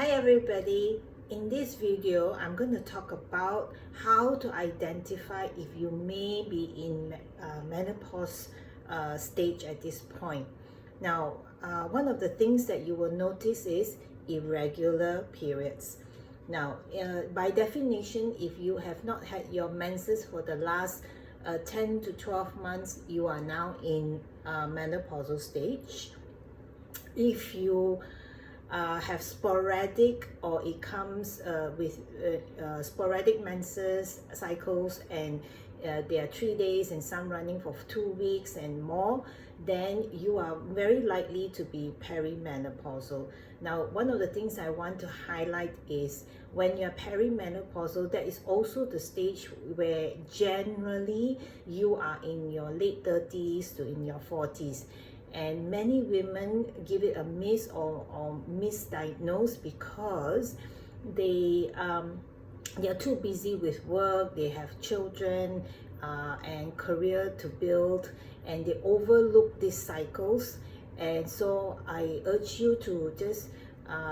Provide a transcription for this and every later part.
Hi everybody, in this video I'm going to talk about how to identify if you may be in menopause stage at this point. Now, one of the things that you will notice is irregular periods. Now, by definition, if you have not had your menses for the last 10 to 12 months, you are now in menopausal stage. If you have sporadic, or it comes with sporadic menses cycles, and there are 3 days and some running for 2 weeks and more, then you are very likely to be perimenopausal. Now, one of the things I want to highlight is when you're perimenopausal, that is also the stage where generally you are in your late 30s to in your 40s. And many women give it a miss or misdiagnose because they are too busy with work, they have children and career to build, and they overlook these cycles. And so I urge you to just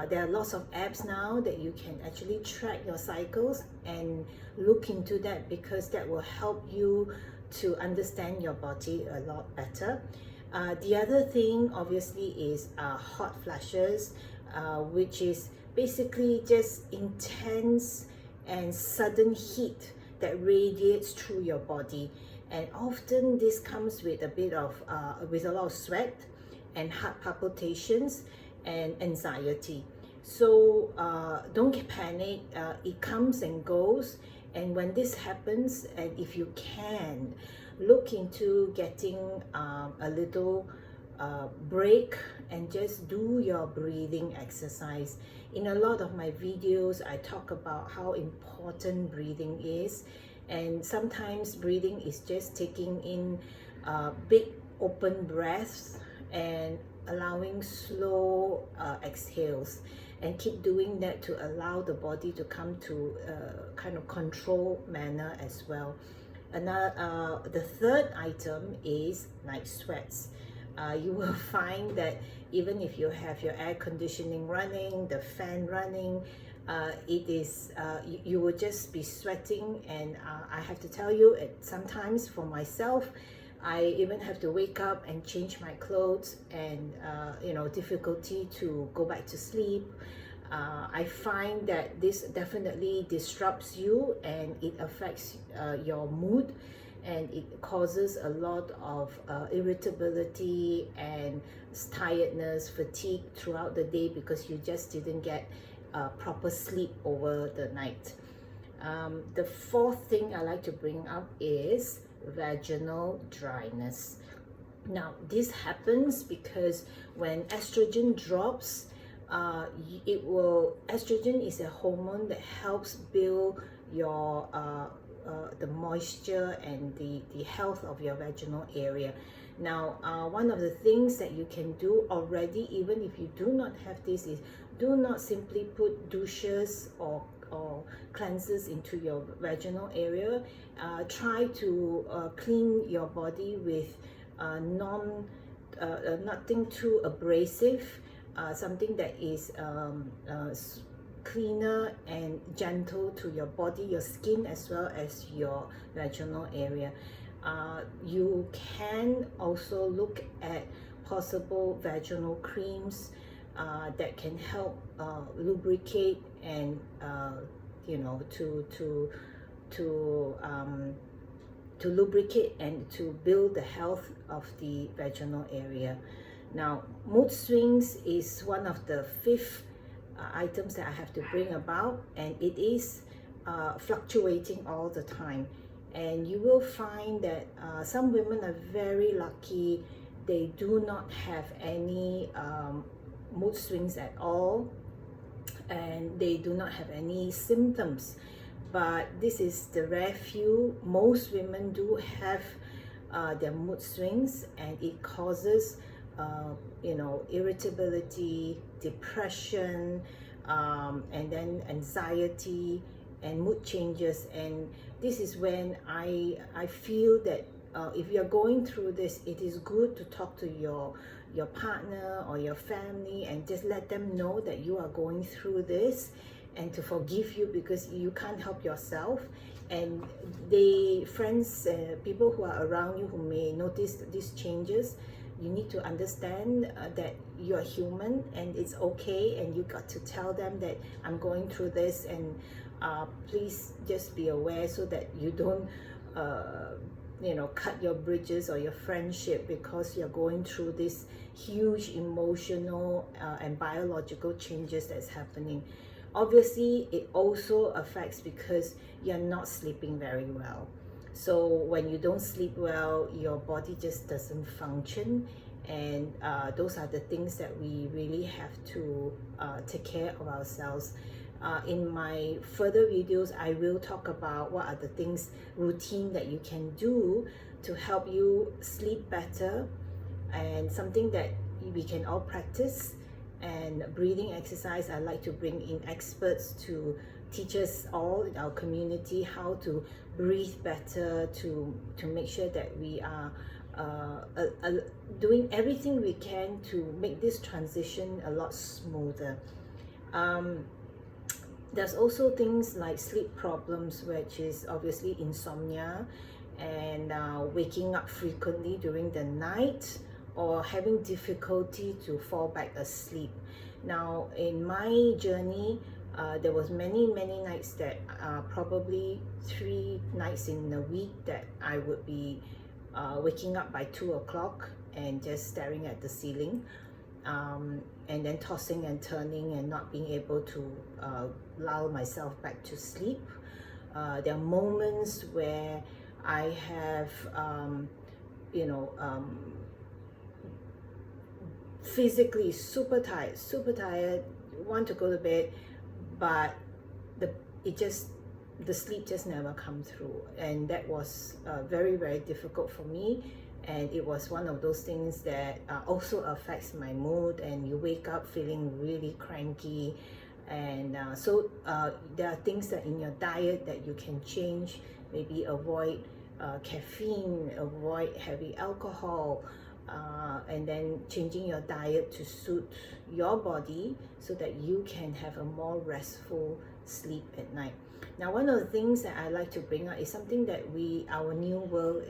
there are lots of apps now that you can actually track your cycles and look into that, because that will help you to understand your body a lot better. The other thing obviously is hot flashes, which is basically just intense and sudden heat that radiates through your body, and often this comes with with a lot of sweat and heart palpitations and anxiety. So don't panic, it comes and goes. And when this happens, and if you can, look into getting a little break and just do your breathing exercise. In a lot of my videos, I talk about how important breathing is, and sometimes breathing is just taking in big open breaths and allowing slow exhales, and keep doing that to allow the body to come to a kind of control manner as well. The third item is night sweats. You will find that even if you have your air conditioning running, the fan running, you will just be sweating. And I have to tell you, sometimes for myself, I even have to wake up and change my clothes, and difficulty to go back to sleep. I find that this definitely disrupts you, and it affects your mood, and it causes a lot of irritability and tiredness, fatigue throughout the day, because you just didn't get proper sleep over the night. The fourth thing I like to bring up is vaginal dryness. Now, this happens because when estrogen drops, estrogen is a hormone that helps build your the moisture and the health of your vaginal area. Now, one of the things that you can do already, even if you do not have this, is do not simply put douches or cleansers into your vaginal area. Try to clean your body with nothing too abrasive, something that is cleaner and gentle to your body, your skin, as well as your vaginal area. You can also look at possible vaginal creams that can help lubricate and to lubricate and to build the health of the vaginal area. Now, mood swings is one of the fifth items that I have to bring about, and it is fluctuating all the time. And you will find that some women are very lucky. They do not have any mood swings at all, and they do not have any symptoms. But this is the rare few. Most women do have their mood swings, and it causes irritability, depression, and then anxiety and mood changes. And this is when I feel that if you're going through this, it is good to talk to your your partner or your family, and just let them know that you are going through this, and to forgive you because you can't help yourself. And friends, people who are around you who may notice these changes, you need to understand that you are human and it's okay, and you got to tell them that I'm going through this, and please just be aware so that you don't cut your bridges or your friendship because you're going through this huge emotional and biological changes that's happening. Obviously, it also affects because you're not sleeping very well. So when you don't sleep well, your body just doesn't function, and those are the things that we really have to take care of ourselves. In my further videos, I will talk about what are the things, routine that you can do to help you sleep better, and something that we can all practice. And breathing exercise, I like to bring in experts to teach us all in our community how to breathe better, to make sure that we are doing everything we can to make this transition a lot smoother. There's also things like sleep problems, which is obviously insomnia, and waking up frequently during the night, or having difficulty to fall back asleep. Now, in my journey, there was many nights that probably 3 nights in a week that I would be waking up by 2 o'clock and just staring at the ceiling, and then tossing and turning and not being able to lull myself back to sleep. There are moments where I have physically super tired, want to go to bed, but the sleep just never come through, and that was very difficult for me. And it was one of those things that also affects my mood, and you wake up feeling really cranky. And so there are things that in your diet that you can change. Maybe avoid caffeine, avoid heavy alcohol, and then changing your diet to suit your body so that you can have a more restful sleep at night. Now, one of the things that I like to bring up is something that our new world,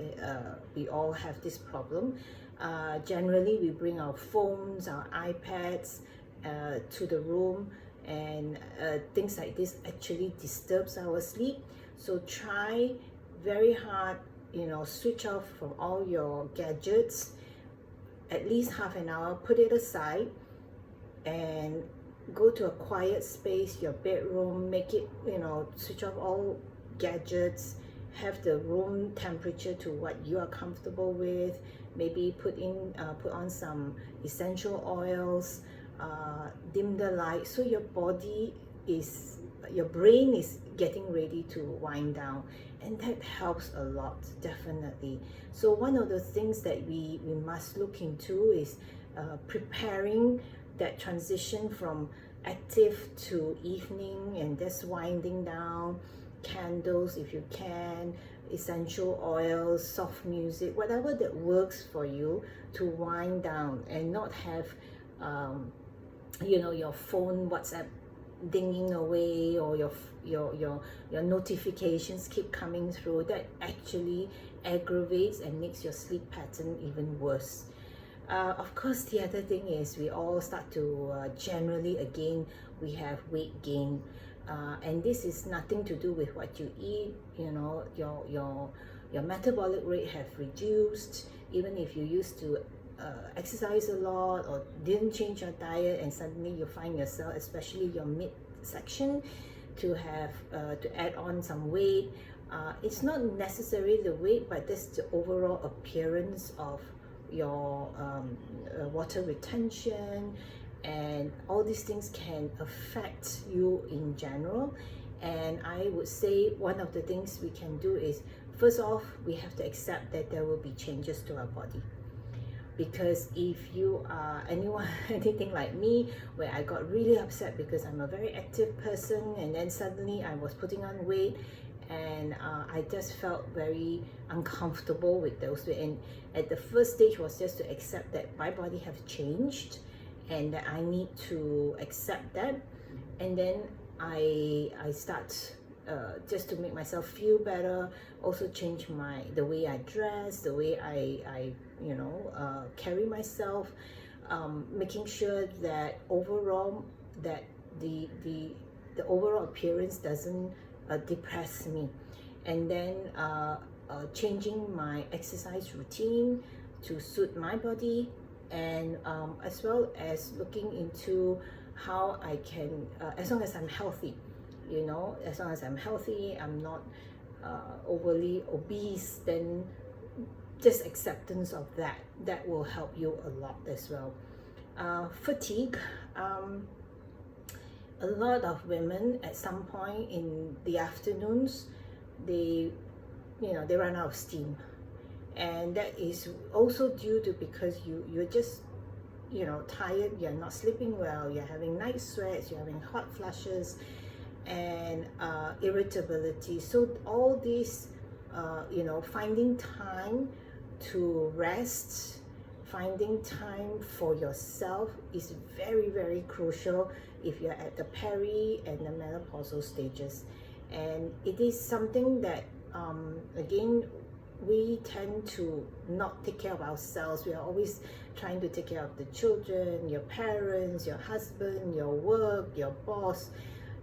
we all have this problem. Generally, we bring our phones, our iPads to the room, and things like this actually disturbs our sleep. So try very hard, switch off from all your gadgets, at least half an hour, put it aside, and go to a quiet space, your bedroom, make it, switch off all gadgets, have the room temperature to what you are comfortable with, maybe put on some essential oils, dim the light, so your brain is getting ready to wind down, and that helps a lot, definitely. So one of the things that we must look into is preparing that transition from active to evening, and just winding down. Candles if you can, essential oils, soft music, whatever that works for you to wind down, and not have your phone WhatsApp dinging away, or your notifications keep coming through. That actually aggravates and makes your sleep pattern even worse. Of course, the other thing is we all start to generally, again, we have weight gain, and this is nothing to do with what you eat. Your metabolic rate have reduced, even if you used to exercise a lot or didn't change your diet, and suddenly you find yourself, especially your midsection, to have to add on some weight. It's not necessarily the weight, but that's the overall appearance of your water retention, and all these things can affect you in general. And I would say one of the things we can do is, first off, we have to accept that there will be changes to our body. Because if you are anything like me, where I got really upset because I'm a very active person, and then suddenly I was putting on weight, and I just felt very uncomfortable with those weight. And at the first stage was just to accept that my body has changed and that I need to accept that. And then I start just to make myself feel better, also change the way I dress, the way I carry myself, making sure that overall that the overall appearance doesn't depress me. And then changing my exercise routine to suit my body, and as well as looking into how I can, as long as I'm healthy, as long as I'm healthy, I'm not overly obese, then just acceptance of that will help you a lot as well. Fatigue. A lot of women at some point in the afternoons, they run out of steam, and that is also due to because you're just tired, you're not sleeping well, you're having night sweats, you're having hot flushes, and irritability. So all these finding time to rest, finding time for yourself is very, very crucial if you're at the peri and the menopausal stages. And it is something that again, we tend to not take care of ourselves. We are always trying to take care of the children, your parents, your husband, your work, your boss.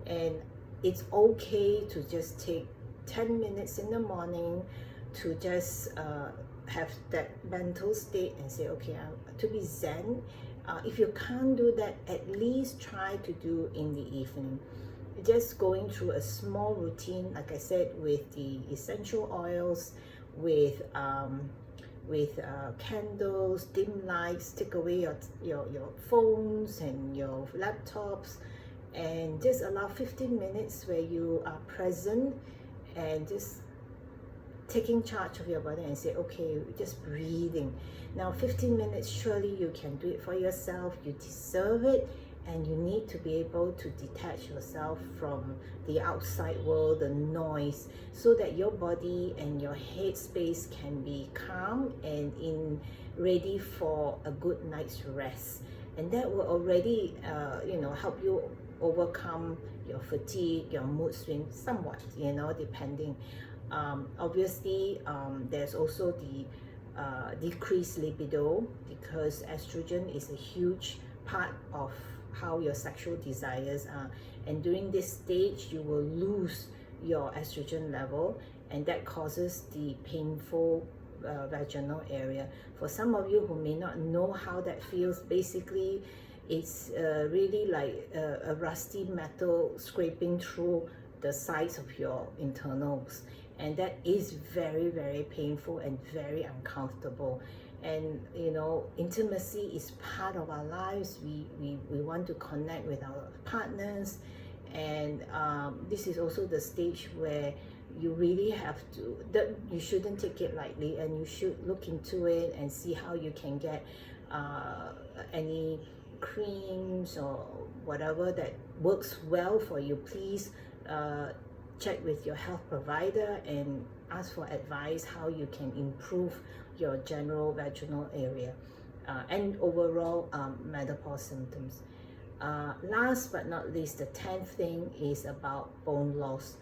And it's okay to just take 10 minutes in the morning to just have that mental state and say, okay, to be zen. If you can't do that, at least try to do in the evening. Just going through a small routine, like I said, with the essential oils, with candles, dim lights, take away your phones and your laptops, and just allow 15 minutes where you are present and just taking charge of your body and say, okay, just breathing. Now 15 minutes, surely you can do it for yourself. You deserve it, and you need to be able to detach yourself from the outside world, the noise, so that your body and your head space can be calm and ready for a good night's rest. And that will already help you overcome your fatigue, your mood swing somewhat, depending. Obviously, there's also the decreased libido, because estrogen is a huge part of how your sexual desires are, and during this stage you will lose your estrogen level, and that causes the painful vaginal area. For some of you who may not know how that feels, basically it's really like a rusty metal scraping through the sides of your internals, and that is very, very painful and very uncomfortable. And intimacy is part of our lives. We want to connect with our partners, and this is also the stage where you really have to, that you shouldn't take it lightly, and you should look into it and see how you can get any creams or whatever that works well for you. Please check with your health provider and ask for advice how you can improve your general vaginal area and overall menopause symptoms. Last but not least, the 10th thing is about bone loss.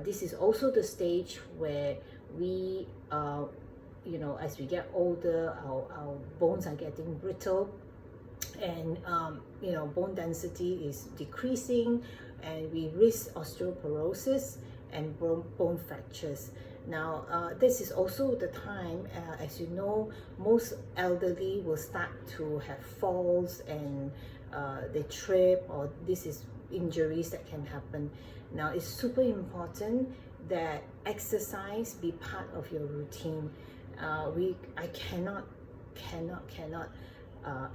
This is also the stage where we, as we get older, our bones are getting brittle, and bone density is decreasing, and we risk osteoporosis and bone fractures. Now, this is also the time, as you know, most elderly will start to have falls, and they trip, or this is injuries that can happen. Now, it's super important that exercise be part of your routine. I cannot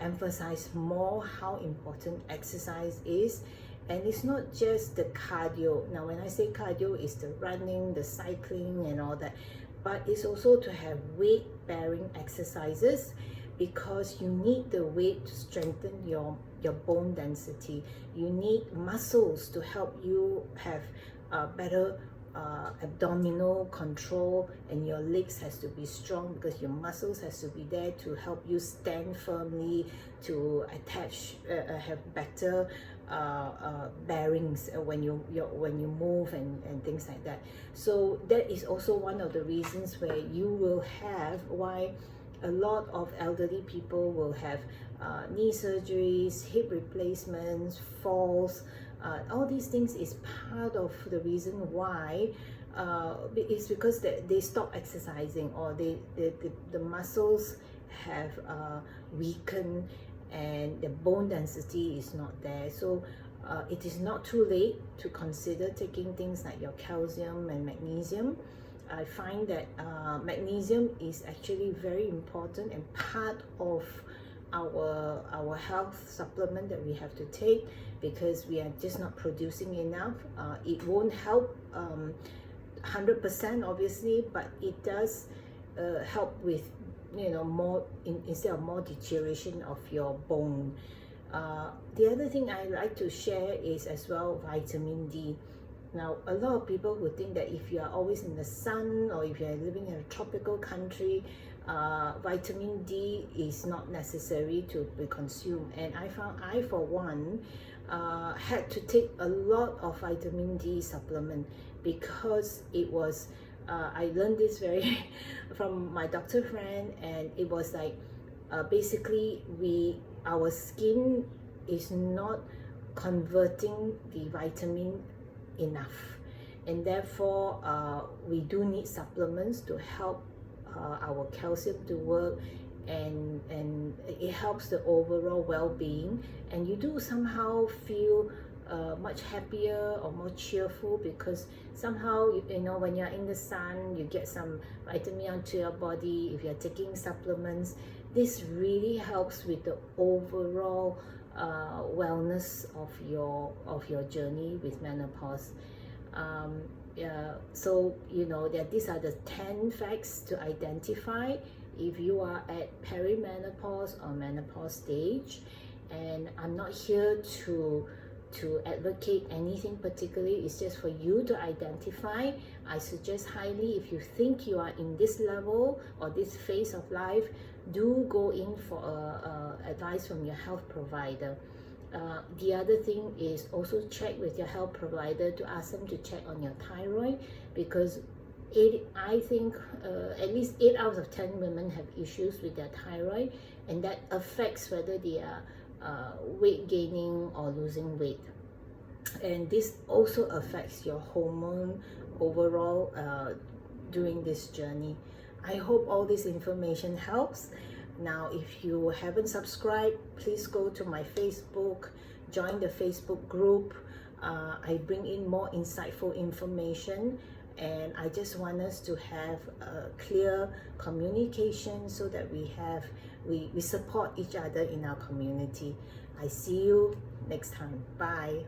emphasize more how important exercise is. And it's not just the cardio. Now, when I say cardio, it's the running, the cycling, and all that. But it's also to have weight-bearing exercises, because you need the weight to strengthen your bone density. You need muscles to help you have better abdominal control, and your legs has to be strong because your muscles has to be there to help you stand firmly, to attach, have better bearings when you move and things like that. So that is also one of the reasons where you will have why a lot of elderly people will have knee surgeries, hip replacements, falls. All these things is part of the reason why it's because they stop exercising, or the muscles have weakened and the bone density is not there. So it is not too late to consider taking things like your calcium and magnesium. I find that magnesium is actually very important and part of our health supplement that we have to take, because we are just not producing enough. It won't help 100% obviously, but it does help with, you know, more instead of more deterioration of your bone. The other thing I like to share is as well vitamin D. Now, a lot of people would think that if you are always in the sun, or if you are living in a tropical country, vitamin D is not necessary to be consumed. And I found I, for one, had to take a lot of vitamin D supplement, because it was, I learned this very from my doctor friend, and it was like, basically our skin is not converting the vitamin enough, and therefore we do need supplements to help our calcium to work, and it helps the overall well-being, and you do somehow feel much happier or more cheerful, because somehow you know, when you're in the sun, you get some vitamin onto your body. If you're taking supplements, this really helps with the overall wellness of your journey with menopause. So you know that these are the 10 facts to identify if you are at perimenopause or menopause stage. And I'm not here to advocate anything particularly, it's just for you to identify. I suggest highly, if you think you are in this level or this phase of life, do go in for advice from your health provider. The other thing is also check with your health provider to ask them to check on your thyroid, because I think at least 8 out of 10 women have issues with their thyroid, and that affects whether they are weight gaining or losing weight. And this also affects your hormone overall during this journey. I hope all this information helps. Now, if you haven't subscribed, please go to my Facebook, join the Facebook group. I bring in more insightful information, and I just want us to have a clear communication so that we support each other in our community. I see you next time. Bye.